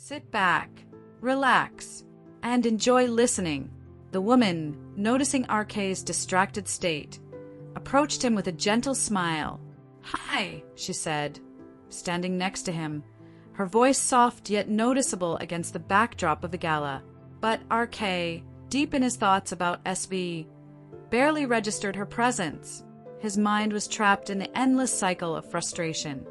Sit back, relax, and enjoy listening. The woman, noticing RK's distracted state, approached him with a gentle smile. "Hi," she said, standing next to him, her voice soft yet noticeable against the backdrop of the gala. But RK, deep in his thoughts about SV, barely registered her presence. His mind was trapped in the endless cycle of frustration.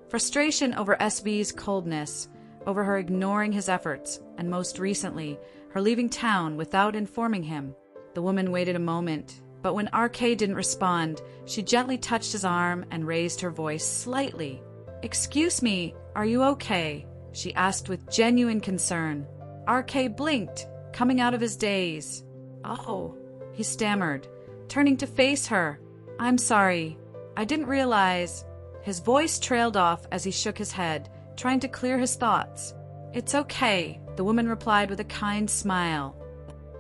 Frustration over SV's coldness, over her ignoring his efforts, and most recently, her leaving town without informing him. The woman waited a moment, but when RK didn't respond, she gently touched his arm and raised her voice slightly. "Excuse me, are you okay?" she asked with genuine concern. RK blinked, coming out of his daze. "Oh," he stammered, turning to face her. "I'm sorry. I didn't realize." His voice trailed off as he shook his head, trying to clear his thoughts. "It's okay," the woman replied with a kind smile.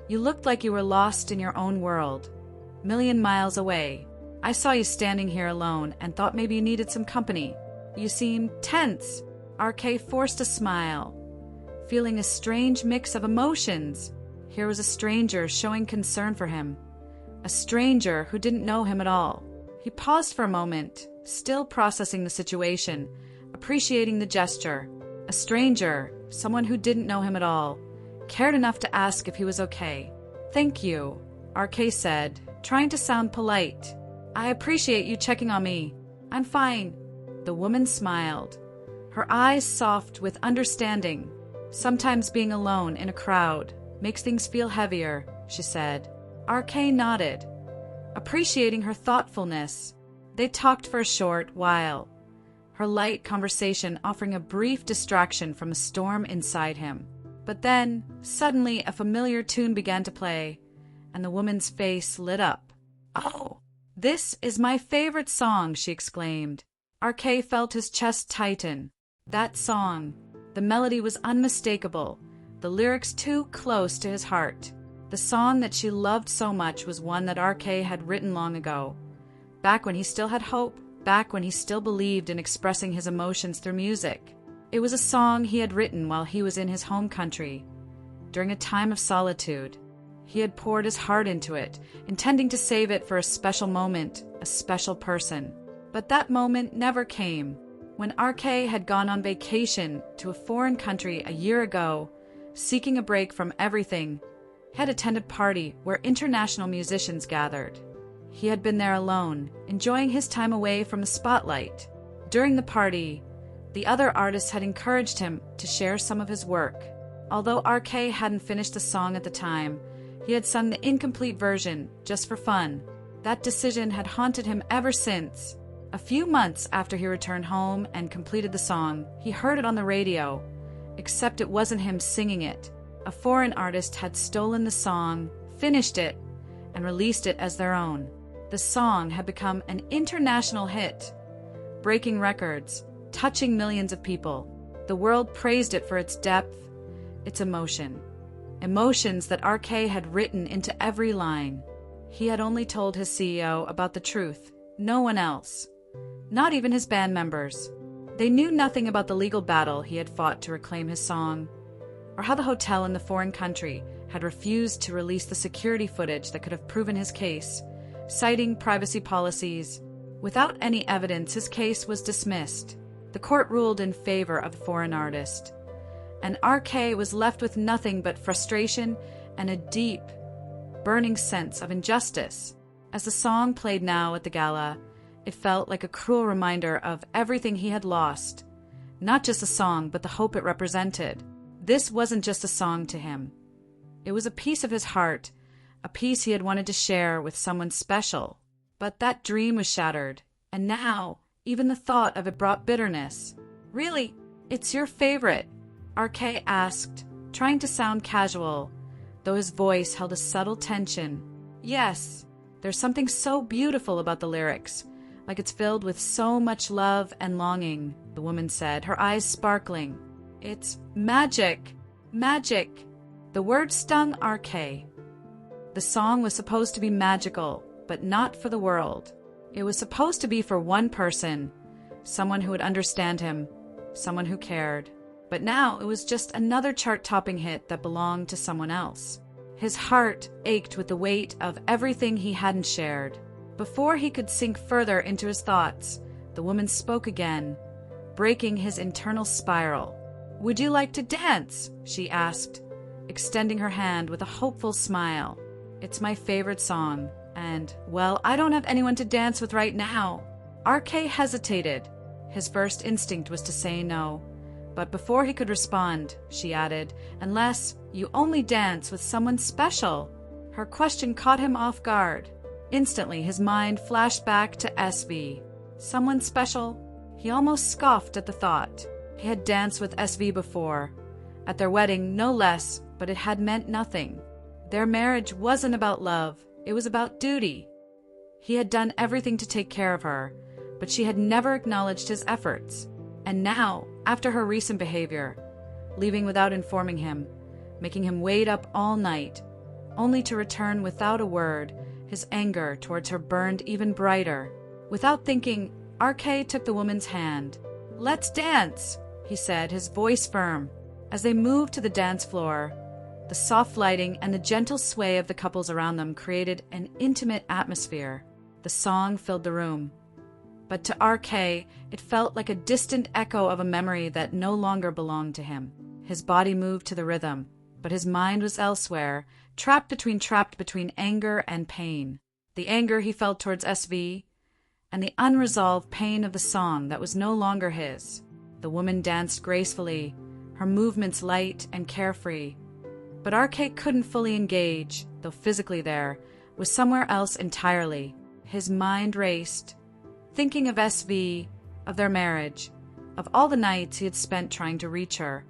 "You looked like you were lost in your own world, million miles away. I saw you standing here alone and thought maybe you needed some company. You seem tense." RK forced a smile, feeling a strange mix of emotions. Here was a stranger showing concern for him, a stranger who didn't know him at all. He paused for a moment, still processing the situation, appreciating the gesture. A stranger, someone who didn't know him at all, cared enough to ask if he was okay. "Thank you," RK said, trying to sound polite. "I appreciate you checking on me. I'm fine." The woman smiled, her eyes soft with understanding. "Sometimes being alone in a crowd makes things feel heavier," she said. RK nodded, appreciating her thoughtfulness. They talked for a short while, her light conversation offering a brief distraction from a storm inside him. But then, suddenly, a familiar tune began to play, and the woman's face lit up. "Oh, this is my favorite song," she exclaimed. RK felt his chest tighten. That song, the melody was unmistakable, the lyrics too close to his heart. The song that she loved so much was one that RK had written long ago, back when he still had hope, back when he still believed in expressing his emotions through music. It was a song he had written while he was in his home country, during a time of solitude. He had poured his heart into it, intending to save it for a special moment, a special person. But that moment never came. When RK had gone on vacation to a foreign country a year ago, seeking a break from everything, he had attended a party where international musicians gathered. He had been there alone, enjoying his time away from the spotlight. During the party, the other artists had encouraged him to share some of his work. Although RK hadn't finished the song at the time, he had sung the incomplete version just for fun. That decision had haunted him ever since. A few months after he returned home and completed the song, he heard it on the radio, except it wasn't him singing it. A foreign artist had stolen the song, finished it, and released it as their own. The song had become an international hit, breaking records, touching millions of people. The world praised it for its depth, its emotion. Emotions that RK had written into every line. He had only told his CEO about the truth, no one else. Not even his band members. They knew nothing about the legal battle he had fought to reclaim his song, or how the hotel in the foreign country had refused to release the security footage that could have proven his case, citing privacy policies. Without any evidence, his case was dismissed. The court ruled in favor of the foreign artist, and RK was left with nothing but frustration and a deep, burning sense of injustice. As the song played now at the gala, it felt like a cruel reminder of everything he had lost. Not just a song, but the hope it represented. This wasn't just a song to him. It was a piece of his heart, a piece he had wanted to share with someone special. But that dream was shattered, and now, even the thought of it brought bitterness. "Really, it's your favorite?" RK asked, trying to sound casual, though his voice held a subtle tension. "Yes, there's something so beautiful about the lyrics, like it's filled with so much love and longing," the woman said, her eyes sparkling. "It's magic, magic." The word stung RK. The song was supposed to be magical, but not for the world. It was supposed to be for one person, someone who would understand him, someone who cared. But now it was just another chart-topping hit that belonged to someone else. His heart ached with the weight of everything he hadn't shared. Before he could sink further into his thoughts, the woman spoke again, breaking his internal spiral. "Would you like to dance?" she asked, extending her hand with a hopeful smile. "It's my favorite song, and, well, I don't have anyone to dance with right now." RK hesitated. His first instinct was to say no. But before he could respond, she added, "Unless you only dance with someone special." Her question caught him off guard. Instantly, his mind flashed back to SV. Someone special? He almost scoffed at the thought. He had danced with SV before. At their wedding, no less, but it had meant nothing. Their marriage wasn't about love, it was about duty. He had done everything to take care of her, but she had never acknowledged his efforts. And now, after her recent behavior, leaving without informing him, making him wait up all night, only to return without a word, his anger towards her burned even brighter. Without thinking, RK took the woman's hand. "Let's dance," he said, his voice firm. As they moved to the dance floor, the soft lighting and the gentle sway of the couples around them created an intimate atmosphere. The song filled the room. But to RK, it felt like a distant echo of a memory that no longer belonged to him. His body moved to the rhythm, but his mind was elsewhere, trapped between anger and pain. The anger he felt towards SV, and the unresolved pain of the song that was no longer his. The woman danced gracefully, her movements light and carefree. But RK couldn't fully engage, though physically there, was somewhere else entirely. His mind raced, thinking of SV, of their marriage, of all the nights he had spent trying to reach her,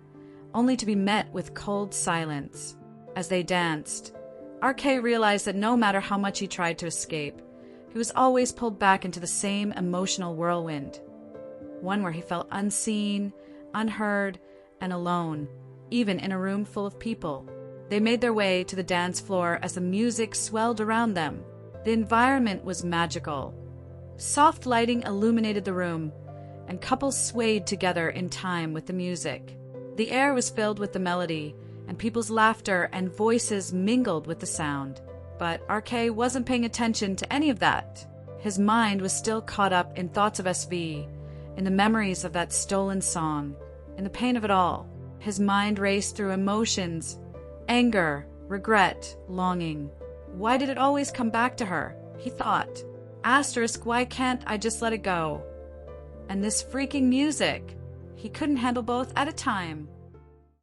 only to be met with cold silence. As they danced, RK realized that no matter how much he tried to escape, he was always pulled back into the same emotional whirlwind, one where he felt unseen, unheard, and alone, even in a room full of people. They made their way to the dance floor as the music swelled around them. The environment was magical. Soft lighting illuminated the room, and couples swayed together in time with the music. The air was filled with the melody, and people's laughter and voices mingled with the sound. But RK wasn't paying attention to any of that. His mind was still caught up in thoughts of SV, in the memories of that stolen song, in the pain of it all. His mind raced through emotions, anger, regret, longing. Why did it always come back to her? He thought. Asterisk, why can't I just let it go? And this freaking music. He couldn't handle both at a time.